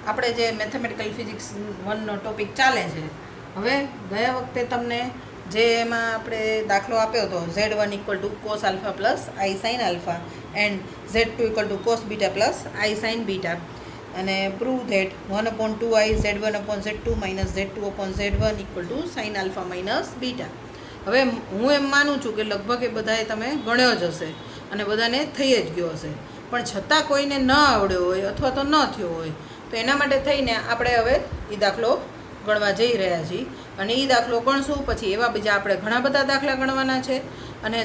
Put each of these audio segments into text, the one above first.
આપણે જે mathematical physics 1નો topic ચાલે છે. હવે ગયા વખતે તમને જે એમાં આપણે દાખલો આપ્યો હતો Z1 = cos alpha plus I sin alpha and Z2 = cos beta plus I sin beta અને prove that 1/2i Z1/Z2 - Z2/Z1 = sin alpha minus beta. હવે હું એમ માનું છું કે લગભગ એ બધાએ તમે ગણ્યો જ હશે અને બધાને થઈ જ ગયો હશે, પણ છતાં કોઈને ન આવડ્યો હોય અથવા તો ન થયો હોય તો એના માટે થઈને આપણે હવે એ દાખલો ગણવા જઈ રહ્યા છીએ. અને એ દાખલો ગણશું પછી એવા બીજા આપણે ઘણા બધા દાખલા ગણવાના છે. અને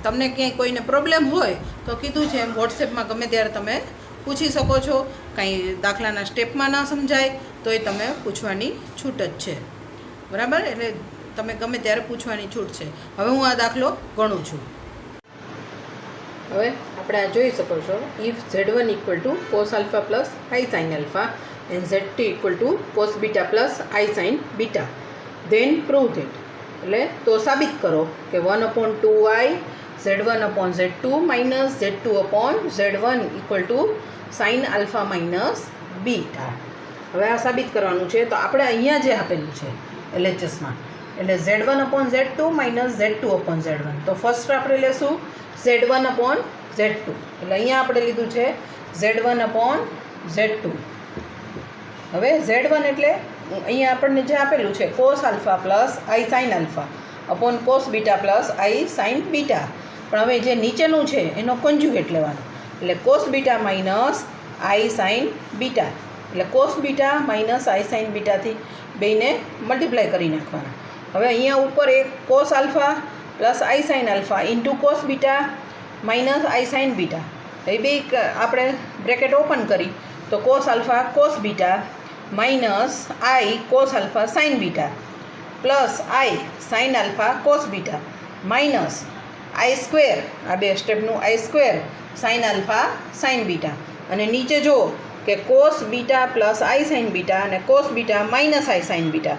તમને ક્યાંય કોઈને પ્રોબ્લેમ હોય તો કીધું છે એમ વોટ્સએપમાં ગમે ત્યારે તમે પૂછી શકો છો. કાંઈ દાખલાના સ્ટેપમાં ન સમજાય તો એ તમે પૂછવાની છૂટ જ છે, બરાબર? એટલે તમે ગમે ત્યારે પૂછવાની છૂટ છે. હવે હું આ દાખલો ગણું છું. હવે આપણે આ જોઈ શકો છો, if Z1 = cos alpha plus I sin alpha and Z2 = cos beta plus I sin beta, then prove that. એટલે તો સાબિત કરો કે 1/2i Z1/Z2 minus Z2/Z1 = sin alpha minus beta. હવે આ સાબિત કરવાનું છે. તો આપણે અહીંયા જે આપેલું છે LHSમાં, એટલે Z1/Z2 minus Z2/Z1. તો ફર્સ્ટ આપણે લેશું Z1/Z2. એટલે અહીંયા આપણે લીધું છે Z1/Z2. હવે Z1 એટલે અહીંયા આપણને જે આપેલું છે cos alpha plus I sin alpha upon cos beta plus I sin beta. પણ હવે જે નીચેનું છે એનો કોન્જ્યુગેટ લેવાનો, એટલે cos beta minus I sin beta. એટલે cos beta minus I sin beta થી બેને મલ્ટીપ્લાય કરી નાખવાના. હવે અહીંયા ઉપર એક cos alpha plus I sin alpha into cos beta minus I sin beta, એ બે આપણે બ્રેકેટ ઓપન કરી તો cos alpha cos beta minus I cos alpha sin beta plus I sin alpha cos beta minus I square, આ બે સ્ટેપનું I square sin alpha sin beta. અને નીચે જુઓ કે cos beta plus I sin beta અને cos beta minus I sin beta,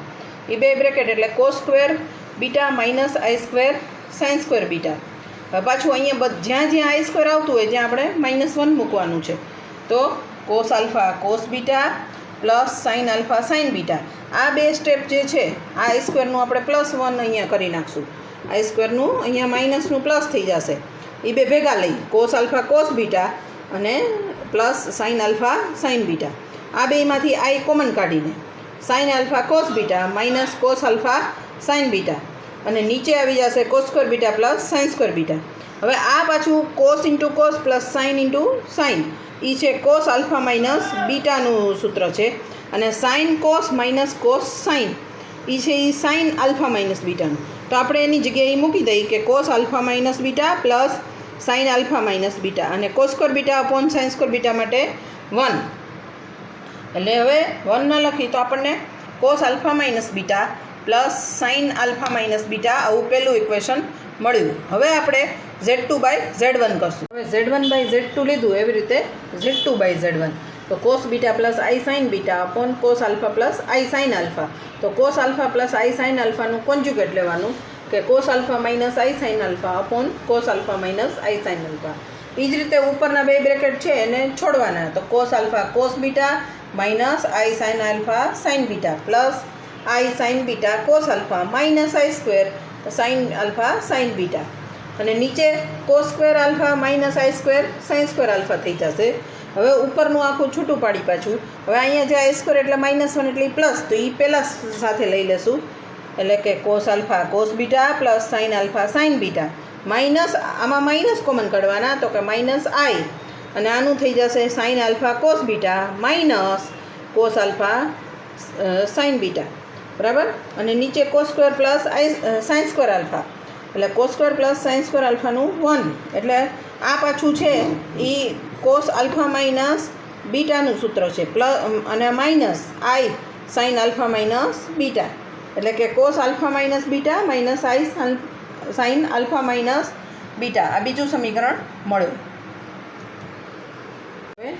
એ બે bracket એટલે cos square beta minus I square sin square beta. હવે પાછું અહીંયા જ્યાં જ્યાં I square આવતું હોય ત્યાં આપણે -1 મૂકવાનું છે. તો cos alpha cos beta plus sin alpha sin beta, આ બે સ્ટેપ જે છે આ I સ્ક્વેરનું આપણે +1 અહીંયા કરી નાખશું. I સ્ક્વેરનું અહીંયા માઇનસનું પ્લસ થઈ જશે. એ બે ભેગા લઈ cos alpha cos beta અને plus sin alpha sin beta. આ બેમાંથી I કોમન કાઢીને sin alpha cos beta minus cos alpha sin beta અને નીચે આવી જશે cos square beta plus sin square beta. હવે આ પાછું cos into cos plus sin into sin, એ છે cos alpha minus બીટાનું સૂત્ર છે. અને sin cos minus cos sin, એ છે એ sin alpha minus બીટાનું. તો આપણે એની જગ્યાએ મૂકી દઈએ કે cos alpha minus beta plus sin alpha minus beta અને cos square beta upon sin square beta માટે 1. એટલે હવે 1 ન લખી તો આપણને cos alpha minus beta plus sin alpha minus beta આવું પહેલું ઇક્વેશન મળ્યું. હવે આપણે Z2/Z1 કરશું. હવે Z1/Z2 લીધું, એવી રીતે Z2/Z1. તો cos beta plus I sin beta upon cos alpha plus I sin alpha. તો cos alpha plus I sin alpha નું કોન્જ્યુગેટ લેવાનું કે cos alpha minus I sin alpha upon cos alpha minus I sin alpha. એ જ રીતે ઉપરના બે bracket છે એને છોડવાના. તો cos alpha cos beta minus I sin alpha sin beta plus I sin beta cos alpha minus I square sin alpha sin beta. અને નીચે cos square alpha minus I square sin square alpha થઈ જશે. હવે ઉપરનું આખું છૂટું પાડી પાછું. હવે અહીંયા જે I square એટલે -1 એટલે પ્લસ, તો એ પહેલાં સાથે લઈ લેશું. એટલે કે cos alpha cos beta plus sin alpha sin beta minus, આમાં માઇનસ કોમન કાઢવાના તો કે માઇનસ I અને આનું થઈ જશે sin alpha cos beta minus cos alpha sin beta, બરાબર? અને નીચે cos square plus I sin square alpha, એટલે cos square plus sin square alphaનું 1. એટલે આ પાછું છે એ cos alpha minus બીટાનું સૂત્ર છે પ્લસ અને minus I sin alpha minus beta, એટલે કે cos alpha minus beta minus I sin alpha minus beta. આ બીજું સમીકરણ મળ્યું. હવે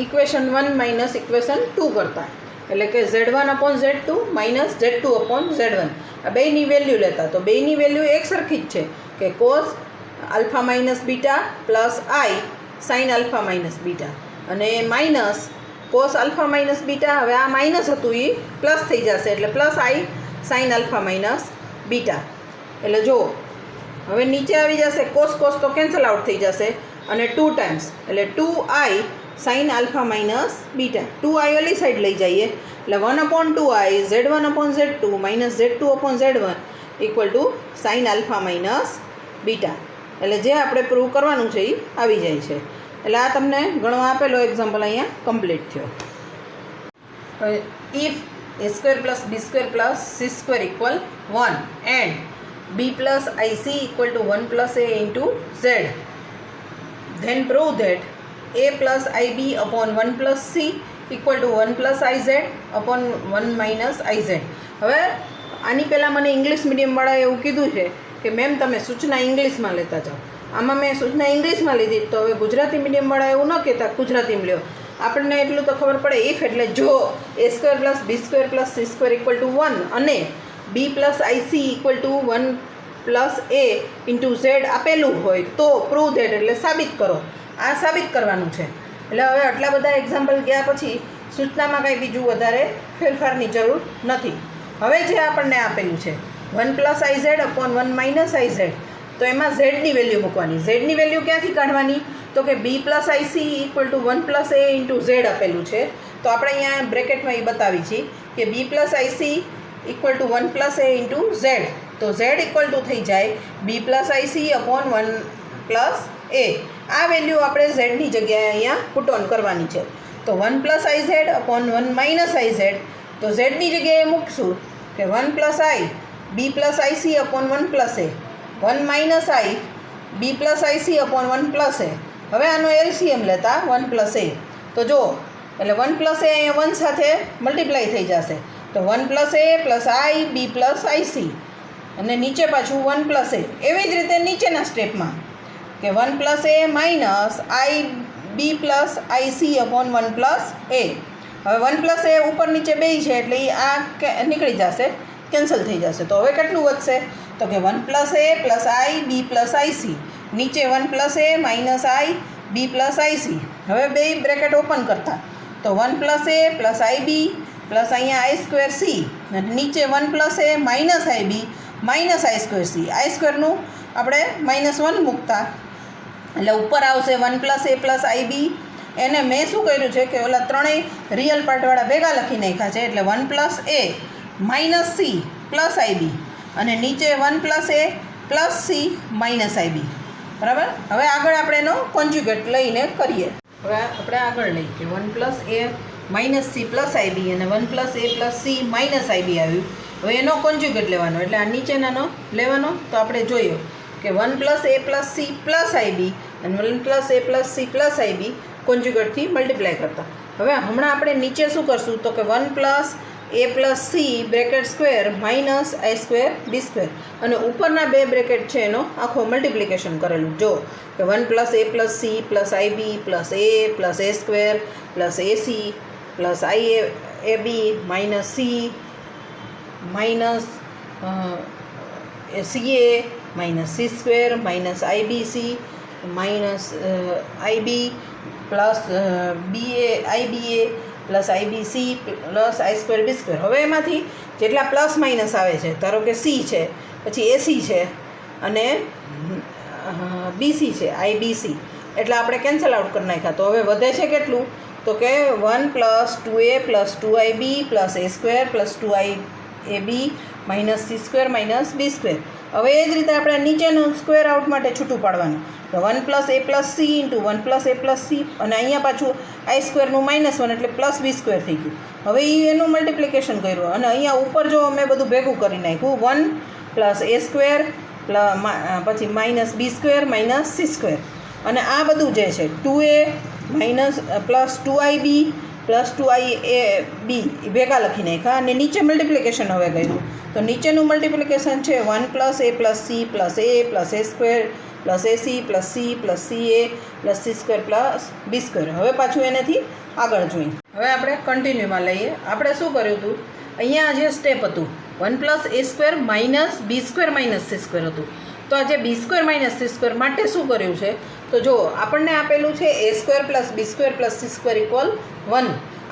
ઇક્વેશન 1 માઇનસ ઇક્વેશન 2 કરતા, એટલે કે Z1/Z2 minus Z2/Z1 આ બેની વેલ્યુ લેતા. તો બેની વેલ્યુ એક સરખી જ છે કે cos alpha minus beta plus I sin alpha minus beta અને minus cos alpha minus beta. હવે આ માઇનસ હતું એ પ્લસ થઈ જશે એટલે પ્લસ આઈ સાઇન આલ્ફા માઇનસ બીટા. એટલે જો હવે નીચે આવી જશે કોસ કોસ તો કેન્સલ આઉટ થઈ જશે અને 2 ટાઈમ્સ એટલે 2i sine alpha minus beta. 2i ઓલી સાઈડ લઈ જઈએ એટલે 1/2i z1/z2 minus z2/z1 equal to sine alpha minus beta. એટલે જે આપણે પ્રૂવ કરવાનું છે એ આવી જાય છે. એટલે આ તમને ગણવા આપેલો એક્ઝામ્પલ અહીંયા કમ્પ્લીટ થયો. If a² + b² + c² equal 1 and b + ic equal to 1 + a into z, then prove that a + ib upon 1 + c equal to 1 + iz upon 1 - iz. હવે આની પહેલાં મને ઇંગ્લિશ મીડિયમવાળાએ એવું કીધું છે કે મેમ તમે સૂચના ઇંગ્લિશમાં લેતા જાઓ. આમાં મેં સૂચના ઇંગ્લિશમાં લીધી તો હવે ગુજરાતી મીડિયમવાળા એવું ન કહેતા ગુજરાતીમાં લ્યો. આપણને એટલું તો ખબર પડે ઇફ એટલે જો a² + b² + c² equal to 1 અને b + ic equal to 1 + a into z આપેલું હોય તો પ્રૂવ ધેટ એટલે સાબિત કરો. આ સાબિત કરવાનું છે. એટલે હવે આટલા બધા એક્ઝામ્પલ ગયા પછી સૂચનામાં કાંઈ બીજું વધારે ફેરફારની જરૂર નથી. હવે જે આપણને આપેલું છે 1 + iz upon 1 - iz, તો એમાં ઝેડની વેલ્યુ મૂકવાની. ઝેડની વેલ્યુ ક્યાંથી કાઢવાની? તો કે b + ic equal to 1 + a into Z આપેલું છે. તો આપણે અહીંયા બ્રેકેટમાં એ બતાવી છીએ કે b + ic equal to 1 + a into Z. તો ઝેડ ઇક્વલ ટુ થઈ જાય b + ic upon 1 + a. આ વેલ્યુ આપણે ઝેડની જગ્યાએ અહીંયા પુટ ઓન કરવાની છે. તો 1 + iz upon 1 - iz, તો ઝેડની જગ્યાએ મૂકશું કે 1 + i b + ic upon 1 + a, 1 - i b + ic upon 1 + a. હવે આનો એલસીએમ લેતા 1 + a. તો જો એટલે 1 + a અહીંયા 1 સાથે મલ્ટીપ્લાય થઈ જશે. તો 1 + a + i b + ic અને નીચે પાછું 1 + a. એવી જ રીતે નીચેના સ્ટેપમાં કે 1 + a minus i b + ic upon 1 + a. હવે 1 + a ઉપર નીચે બે છે એટલે એ આ નીકળી જશે, કેન્સલ થઈ જશે. તો હવે કેટલું વધશે? તો કે 1 + a + i b + ic, નીચે 1 + a minus i b + ic. હવે બે બ્રેકેટ ઓપન કરતા તો 1 + a + ib પ્લસ અહીંયા i² c અને નીચે 1 + a minus ib minus i² c. i² આપણે -1 મૂકતા એટલે ઉપર આવશે 1 + a + ib. એને મેં શું કર્યું છે કે ઓલા ત્રણેય રિયલ પાર્ટવાળા ભેગા લખી નાખ્યા છે એટલે 1 + a minus c plus ib અને નીચે 1 + a + c માઇનસ ib. બરાબર. હવે આગળ આપણે એનો કોન્જ્યુગેટ લઈને કરીએ. હવે આપણે આગળ લઈએ કે 1 + a minus c plus ib અને 1 + a + c માઇનસ ib આવ્યું. હવે એનો કોન્જ્યુગેટ લેવાનો એટલે આ નીચેનાનો લેવાનો. તો આપણે જોઈએ કે 1 + a + c પ્લસ ib અને 1 + a + c પ્લસ ib કોન્જ્યુગેટથી મલ્ટીપ્લાય કરતા. હવે હમણાં આપણે નીચે શું કરશું તો કે 1 + a + c bracket square minus i² b² અને ઉપરના બે બ્રેકેટ છે એનો આખો મલ્ટિપ્લિકેશન કરેલું. જો કે 1 + a + c plus ib plus a + a² plus ac plus iab minus c minus ca minus c² minus ibc minus ib plus iba plus ibc plus i² b². હવે એમાંથી જેટલા પ્લસ માઇનસ આવે છે ધારો કે c છે પછી ac છે અને bc છે ibc એટલે આપણે કેન્સલ આઉટ કરી નાખ્યા. તો હવે વધે છે કેટલું તો કે 1 + 2a + 2ib + a² + 2iab minus c² minus b². હવે એ જ રીતે આપણે નીચેનું સ્ક્વેર આઉટ માટે છૂટું પાડવાનું. તો 1 + a + c into 1 + a + c અને અહીંયા પાછું i² નું -1 એટલે પ્લસ b² થઈ ગયું. હવે એનું મલ્ટિપ્લિકેશન કર્યું અને અહીંયા ઉપર જો અમે બધું ભેગું કરી નાખ્યું 1 + a² પછી માઇનસ b² માઇનસ c² અને આ બધું જે છે 2a minus plus 2ib plus 2iab ભેગા લખી નાખ્યા અને નીચે મલ્ટિપ્લિકેશન હવે કર્યું. તો નીચેનું મલ્ટિપ્લિકેશન છે 1 + a + c plus a plus a² plus ac plus c plus ca plus c² plus b². હવે પાછું એનાથી આગળ જોઈએ. હવે આપણે કન્ટિન્યુમાં લઈએ. આપણે શું કર્યું હતું અહીંયા જે સ્ટેપ હતું 1 + a² minus b² minus c² હતું. તો આ જે b² માઇનસ c² માટે શું કર્યું છે તો જો આપણને આપેલું છે a² + b² + c² = 1.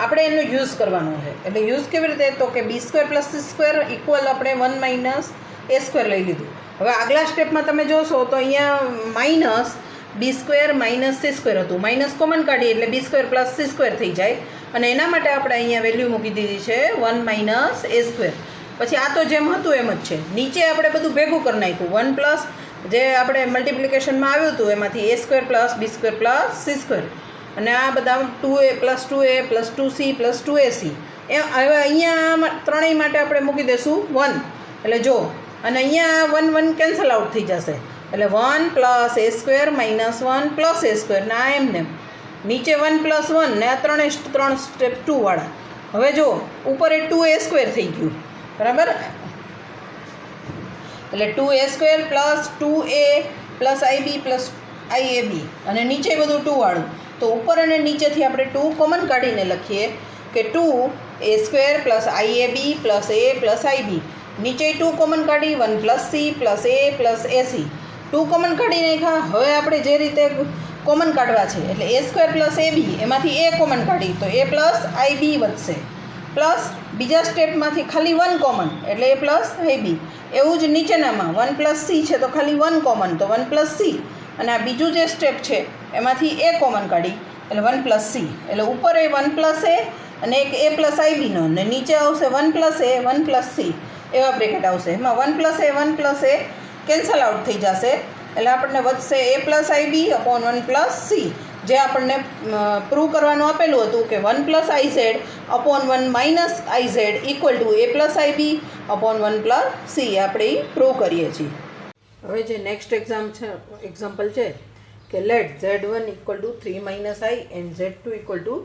આપણે એનો યુઝ કરવાનો છે. એટલે યુઝ કેવી રીતે? તો કે B square plus C square equal આપણે 1 માઇનસ એ સ્ક્વેર લઈ લીધું. હવે આગલા સ્ટેપમાં તમે જોશો તો અહીંયા માઇનસ બી સ્ક્વેર માઇનસ સી સ્ક્વેર હતું. માઇનસ કોમન કાઢીએ એટલે બી સ્ક્વેર પ્લસ સી સ્ક્વેર થઈ જાય, અને એના માટે આપણે અહીંયા વેલ્યુ મૂકી દીધી છે 1 માઇનસ એ સ્ક્વેર. પછી આ તો જેમ હતું એમ જ છે. નીચે આપણે બધું ભેગું કરી નાખ્યું. 1 પ્લસ જે આપણે મલ્ટિપ્લિકેશનમાં આવ્યું હતું એમાંથી એ સ્ક્વેર પ્લસ બી સ્ક્વેર પ્લસ સી સ્ક્વેર, અને આ બધા 2a plus 2a plus 2c plus 2ac. હવે અહીંયા ત્રણેય માટે આપણે મૂકી દઈશું 1. એટલે જો, અને અહીંયા 1 1 કેન્સલ આઉટ થઈ જશે. એટલે 1 પ્લસ એ સ્ક્વેર માઇનસ 1 પ્લસ એ સ્ક્વેર, ને આ એમને નીચે 1 પ્લસ 1 ને આ ત્રણ સ્ટેપ 2 વાળા. હવે જો ઉપર એ 2a સ્ક્વેર થઈ ગયું, બરાબર. એટલે 2a square plus 2a plus IB plus IAB, અને નીચે બધું 2 વાળું. તો ઉપર અને નીચેથી આપણે 2 કોમન કાઢીને લખીએ કે 2a square plus IAB plus a plus IB. નીચે 2 કોમન કાઢી 1 plus c plus a plus AC. 2 common કાઢી નાખ્યા. હવે આપણે જે રીતે કોમન કાઢવા છે એટલે એ સ્ક્વેર પ્લસ AB, એમાંથી a કોમન કાઢી તો a પ્લસ IB વધશે, પ્લસ બીજા સ્ટેપમાંથી ખાલી 1 કોમન એટલે a પ્લસ IB. એવું જ નીચેનામાં 1 પ્લસ c છે તો ખાલી 1 કોમન તો 1 પ્લસ c, અને આ બીજું જે સ્ટેપ છે એમાંથી a કોમન કાઢી એટલે 1 પ્લસ c. એટલે ઉપર એ 1 પ્લસ a અને એક a પ્લસ IBનો, અને નીચે આવશે 1 પ્લસ a 1 પ્લસ c એવા બ્રેકેટ આવશે. એમાં 1 પ્લસ a કેન્સલ આઉટ થઈ જશે. એટલે આપણને વધશે a plus IB upon 1 plus c, જે આપણને પ્રૂવ કરવાનું આપેલું હતું કે 1 plus IZ upon 1 minus IZ equal to a plus IB upon 1 plus c. આપણે એ પ્રૂવ કરીએ છીએ. હવે જે નેક્સ્ટ એક્ઝામ્પલ છે કે let Z1 equal to 3 minus I and Z2 equal to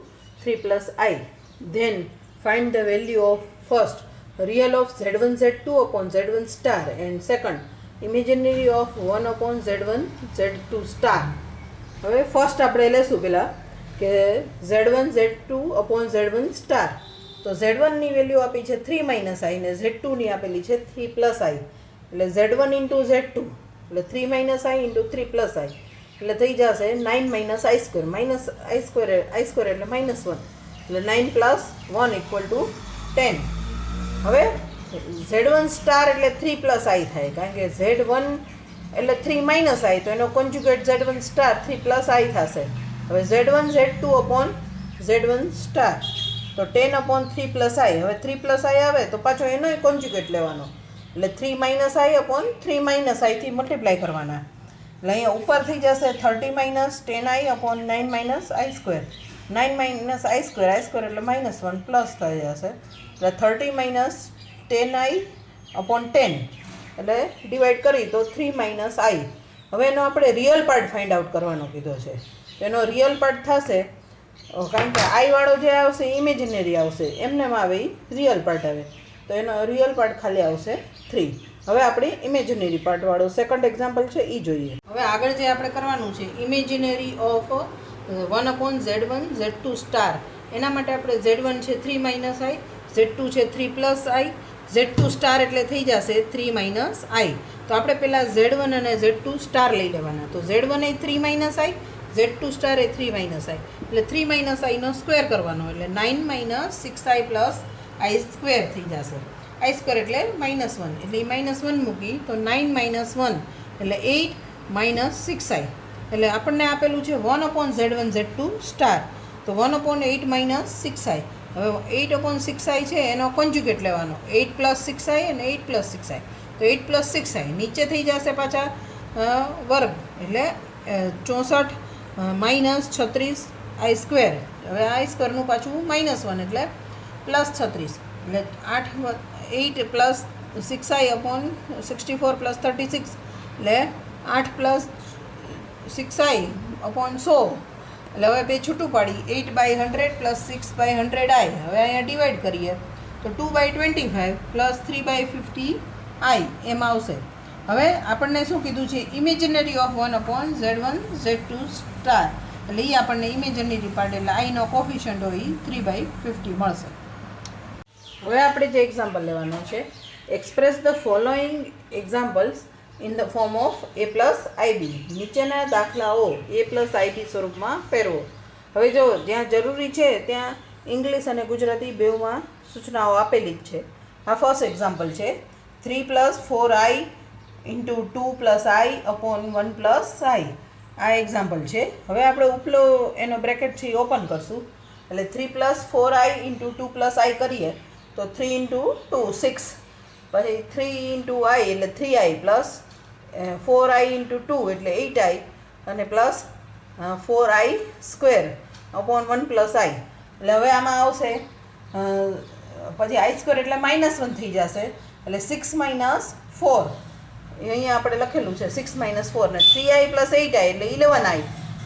3 plus I. Then find the value of first real of Z1 Z2 upon Z1 star and second imaginary of 1 upon Z1 Z2 star. હવે first આપણે લેશું પહેલાં કે Z1 Z2 upon Z1 star. તો Z1ની value આપી છે 3 minus I ને Z2ની આપેલી છે 3 પ્લસ I. એટલે Z1 ઇન્ટુ Z2 એટલે 3 minus I into 3 plus I એટલે થઈ જશે 9 minus I square. Minus I square એટલે માઇનસ 1 એટલે 9 પ્લસ 1 ઇક્વલ ટુ 10. હવે Z1 સ્ટાર એટલે 3 પ્લસ I થાય, કારણ કે Z1 એટલે 3 માઇનસ I તો એનો conjugate Z1 star 3 plus I થશે. હવે Z1 Z2 upon Z1 star તો 10 અપોન 3 પ્લસ I. હવે 3 પ્લસ I આવે તો પાછો એનો કોન્જ્યુગેટ લેવાનો, એટલે 3 માઇનસ I અપોન 3 માઇનસ Iથી મલ્ટીપ્લાય કરવાના. એટલે અહીંયા ઉપર થઈ જશે 30 minus 10I upon 9 minus I square. 9 minus I square એટલે માઇનસ 1 પ્લસ થઈ જશે. એટલે 30 માઇનસ 10I અપોન 10 એટલે ડિવાઈડ કરી તો 3 માઇનસ I. હવે એનો આપણે રિયલ પાર્ટ ફાઇન્ડ આઉટ કરવાનો કીધો છે. એનો રિયલ પાર્ટ થશે, કારણ કે I વાળો જે આવશે ઇમેજિનરી આવશે, એમનેમ આવે એ રિયલ પાર્ટ આવે, તો એનો રિયલ પાર્ટ ખાલી આવશે 3. હવે આપણે ઇમેજિનરી પાર્ટવાળો સેકન્ડ એક્ઝામ્પલ છે એ જોઈએ. હવે આગળ જે આપણે કરવાનું છે imaginary of 1 upon Z1 Z2 star. એના માટે આપણે Z1 છે 3 માઇનસ I, Z2 છે 3 પ્લસ I, Z2 સ્ટાર એટલે થઈ જશે 3 માઇનસ I. તો આપણે પહેલાં Z1 અને Z2 સ્ટાર લઈ લેવાના. તો Z1 A 3 minus I, Z2 star A 3 minus I, એટલે 3 માઇનસ Iનો સ્ક્વેર કરવાનો, એટલે 9 minus 6I plus I square થઈ જશે. I સ્ક્વેર એટલે માઇનસ 1, એટલે એ માઇનસ 1 મૂકી તો 9 માઇનસ 1 એટલે 8 માઇનસ 6I. એટલે આપણને આપેલું છે 1 અપોન Z1 Z2 સ્ટાર, તો 1 અપોન 8 માઇનસ 6I. હવે 8 અપોન 6I છે એનો કોન્જ્યુગેટ લેવાનો, 8 પ્લસ 6I અને 8 પ્લસ 6I, તો 8 પ્લસ 6I નીચે થઈ જશે પાછા વર્ગ, એટલે 64 માઇનસ 36I સ્ક્વેર. હવે I સ્ક્વેરનું પાછું માઇનસ 1 એટલે પ્લસ 36, એટલે 8 પ્લસ 6I અપોન 64 પ્લસ 36 એટલે 8 પ્લસ 6I અપોન 100. એટલે હવે બે છૂટું પાડી 8/100 પ્લસ 6/100I. હવે અહીંયા ડિવાઈડ કરીએ તો 2/25 પ્લસ 3/50I એમ આવશે. હવે આપણને શું કીધું છે imaginary of 1 upon Z1 Z2 star, એટલે એ આપણને ઇમેજિનરી પાર્ટ એટલે આઈનો કોફિશિયન્ટ હોય એ 3/50 મળશે. હવે આપણે જે એક્ઝામ્પલ લેવાનો છે express the following examples in the form of a plus IB. નીચેના દાખલાઓ a પ્લસ IB સ્વરૂપમાં ફેરવો. હવે જો જ્યાં જરૂરી છે ત્યાં ઇંગ્લિશ અને ગુજરાતી બેઉમાં સૂચનાઓ આપેલી જ છે. આ ફર્સ્ટ એક્ઝામ્પલ છે 3 + 4i × 2 + i upon 1 + i. આ એક્ઝામ્પલ છે. હવે આપણે ઉપલો એનો બ્રેકેટ છે એ ઓપન કરશું. એટલે 3 + 4i × 2 + i કરીએ તો 3 × 2 6, પછી 3 × i એટલે 3i પ્લસ 4i × 2 એટલે 8i અને પ્લસ 4i² upon 1 + i. એટલે હવે આમાં આવશે પછી i² એટલે -1 થઈ જશે, એટલે 6 - 4 એ અહીંયા આપણે લખેલું છે 6 - 4 ને 3i + 8i એટલે 11i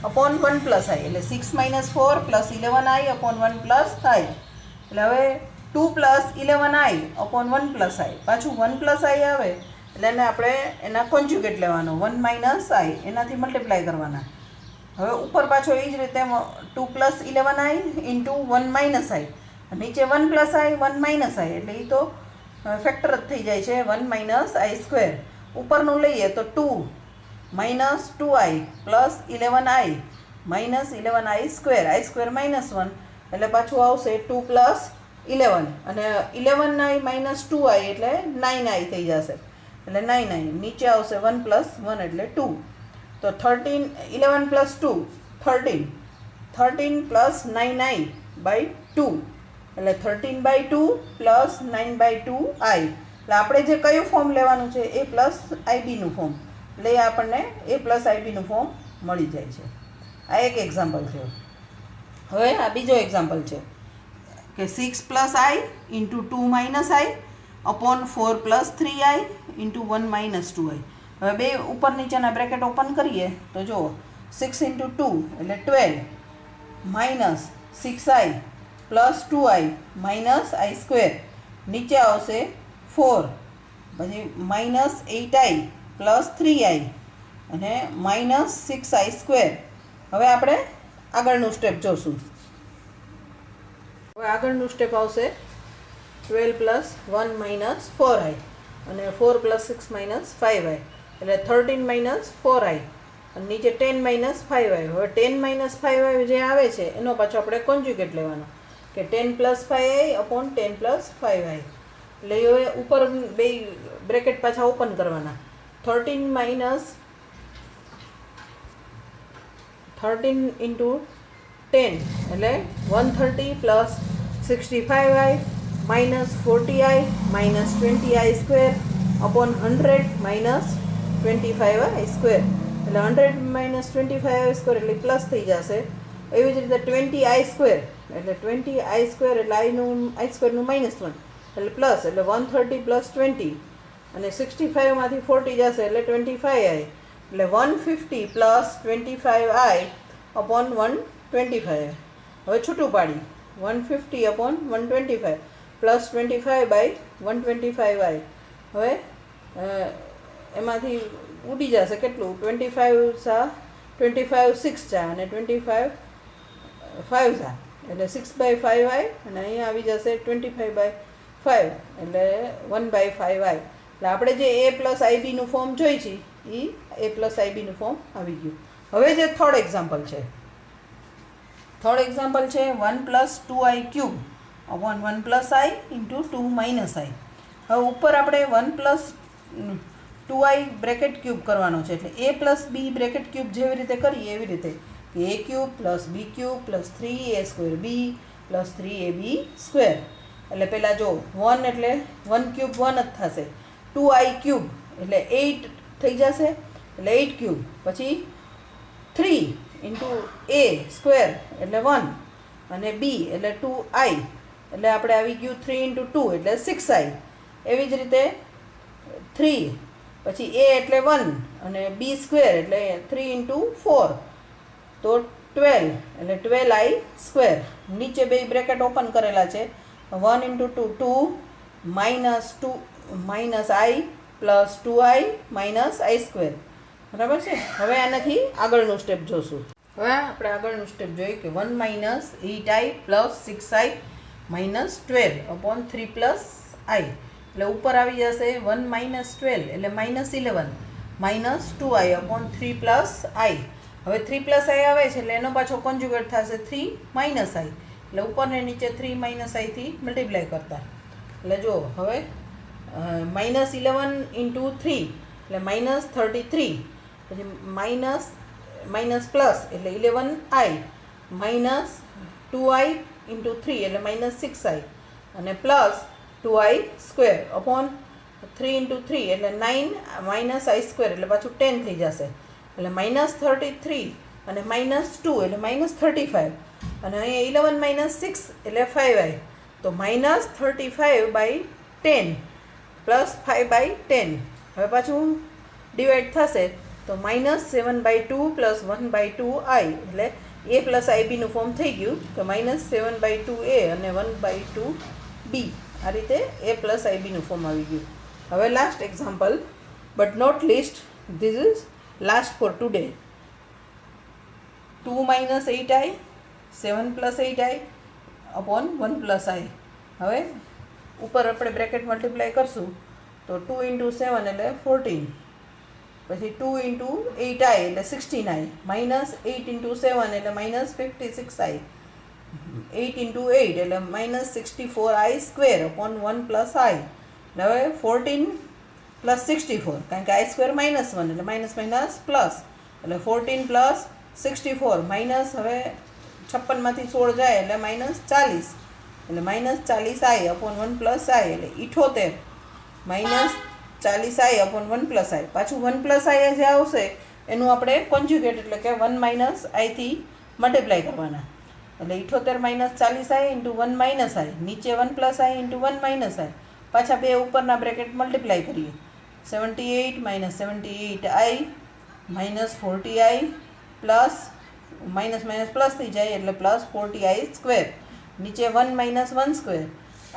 upon 1 + i એટલે 6 - 4 + 11i upon 1 + i. એટલે હવે 2 + 11i upon 1 + i, પાછું 1 + i આવે એટલે એને આપણે એના કોન્જ્યુગેટ લેવાનો 1 - i એનાથી મલ્ટીપ્લાય કરવાના. હવે ઉપર પાછો એ જ રીતે 2 + 11i × 1 - i, નીચે 1 + i 1 - i એટલે એ તો ફેક્ટર જ થઈ જાય છે 1 - i². ઉપરનું લઈએ તો 2 - 2i + 11i -11i², i² -1 એટલે પાછું આવશે 2 + 11 અને 11i - 2i એટલે 9i થઈ જશે, એટલે 9i. નીચે આવશે 1 + 1 એટલે 2, તો 11 + 2 13, 13 + 9i/2 એટલે 13/2 + 9/2i. એટલે આપણે જે કયું ફોર્મ લેવાનું છે a + ib ફોર્મ, એટલે આપણને a + ib ફોર્મ મળી જાય છે. આ એક એક્ઝામ્પલ છે. હવે આ બીજો એક્ઝામ્પલ છે કે 6 + i × 2 - i upon 4 + 3i × 1 - 2i. હવે બે ઉપર નીચેના બ્રેકેટ ઓપન કરીએ તો જુઓ 6 × 2 એટલે 12 -6i + 2i -i², નીચે આવશે 4 પછી -8i + 3i અને -6i². હવે આપણે આગળનું સ્ટેપ જોશું. હવે આગળનું સ્ટેપ આવશે 12 + 1 - 4i અને 4 + 6 - 5i એટલે 13 - 4i અને નીચે 10 - 5i. હવે 10 - 5i જે આવે છે એનો પાછો આપણે કોન્જ્યુગેટ લેવાનો કે 10 + 5i upon 10 + 5i. એટલે હવે ઉપર બે બ્રેકેટ પાછા ઓપન કરવાના 13 × 10 એટલે 130 + 65i -40i -20i² upon 100 - 25i², એટલે 100 - 25i² એટલે પ્લસ થઈ જશે. એવી જ રીતે 20i² એટલે 20i² એટલે i² નું -1 એટલે પ્લસ, એટલે 130 + 20 અને 65 માંથી 40 જશે એટલે 25i એટલે 150 + 25i upon 125i. હવે છૂટું પાડી 150 upon 125 + 25/125i. હવે એમાંથી ઉડી જશે કેટલું 25 6 જા અને 25 5 જા એટલે 6/5i અને અહીંયા આવી જશે 25/5 એટલે 1/5i. એટલે આપણે જે a + ib નું ફોર્મ જોઈ છે એ a + ib નું ફોર્મ આવી ગયું. હવે જે થર્ડ એક્ઝામ્પલ છે 1 + 2i³ upon 1 + i × 2 - i. હવે ઉપર આપણે 1 + 2i બ્રેકેટ ક્યુબ કરવાનો છે, એટલે a + b બ્રેકેટ ક્યુબ જેવી રીતે કરીએ એવી રીતે a³ + b³ + 3a²b + 3ab². એટલે પહેલાં જો 1 એટલે 1³ 1 જ થશે, 2i³ એટલે 8 થઈ જશે એટલે 8³ પછી 3 × a² એટલે 1 અને b એટલે 2i એટલે આપણે આવી ગયું 3 × 2 એટલે 6i. એવી જ રીતે 3 પછી a એટલે 1 અને b² એટલે 3 × 4 તો 12 એટલે 12i². નીચે બે બ્રેકેટ ઓપન કરેલા છે 1 × 2 2 -i + 2i -i². બરાબર છે. હવે આનાથી આગળનું સ્ટેપ જોશું. હવે આપણે આગળનું સ્ટેપ જોઈએ કે 1 - 8i + 6i -12 upon 3 + i. એટલે ઉપર આવી જશે 1 - 12 એટલે -11 -2i upon 3 + i. હવે 3 + i આવે છે એટલે એનો પાછો કોન્જ્યુગેટ થશે 3 - i એટલે ઉપરને નીચે 3 માઇનસ આઈથી મલ્ટીપ્લાય કરતા. એટલે જો હવે -11 ઇન્ટુ 3 એટલે -33, પછી માઇનસ પ્લસ એટલે 11i, માઇનસ 2i ઇન્ટુ 3 એટલે -6i, અને plus 2i square upon 3 into 3 એટલે 9 માઇનસ આઈ સ્ક્વેર એટલે પાછું 10 થઈ જશે. એટલે -33 અને -2 એટલે -35, અને અહીંયા 11 માઇનસ 6 એટલે 5i. તો -35/10 પ્લસ 5/10. હવે પાછું ડિવાઈડ થશે તો -7/2 પ્લસ 1/2i, એટલે a પ્લસ આઈબીનું ફોર્મ થઈ ગયું કે -7/2a અને 1/2b. આ રીતે a પ્લસ આઈબીનું ફોર્મ આવી ગયું. હવે last example, but not least, this is last for today. 2 minus 8i, 7 plus 8i upon 1 plus i. હવે ઉપર આપણે બ્રેકેટ મલ્ટીપ્લાય કરશું તો 2 ઇન્ટુ 7 એટલે 14, પછી 2 ઇન્ટુ 8i એટલે 16i, માઇનસ 8 ઇન્ટુ 7 એટલે -56i, 8 ઇન્ટુ 8 એટલે -64i square upon 1 plus i. હવે 14 પ્લસ 64, કારણ કે i સ્ક્વેર -1 એટલે માઇનસ પ્લસ, એટલે 14 પ્લસ 64 માઇનસ, હવે 56માંથી 16 જાય એટલે -40, એટલે -40i અપોન 1 પ્લસ i એટલે 78, -40i અપોન 1 પ્લસ i. પાછું 1 પ્લસ i જે આવશે એનું આપણે કોન્જ્યુગેટ એટલે કે 1 માઇનસ આઈથી મલ્ટીપ્લાય કરવાના. એટલે 78 -40i ઇન્ટુ 1 માઇનસ i, નીચે 1 plus i into 1 minus i. પાછા બે ઉપરના બ્રેકેટ મલ્ટીપ્લાય કરીએ. 78 -78i -40i plus minus plus થઈ જાય એટલે પ્લસ 40i સ્ક્વેર, નીચે 1 માઇનસ 1 સ્ક્વેર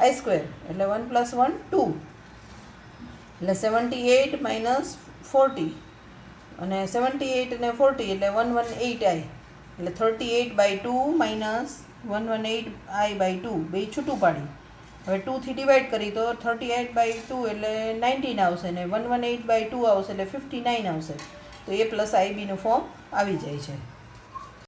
i સ્ક્વેર એટલે 1 પ્લસ 1 2, એટલે 78 માઇનસ 40, અને 78 અને 40 એટલે 118i, એટલે 38/2 માઇનસ 118i/2 બે છૂટું પાડી. હવે 2થી ડિવાઈડ કરી તો 38/2 એટલે 19 આવશે, ને 118/2 આવશે એટલે 59 આવશે. તો a પ્લસ આઈબીનું ફોર્મ આવી જાય છે.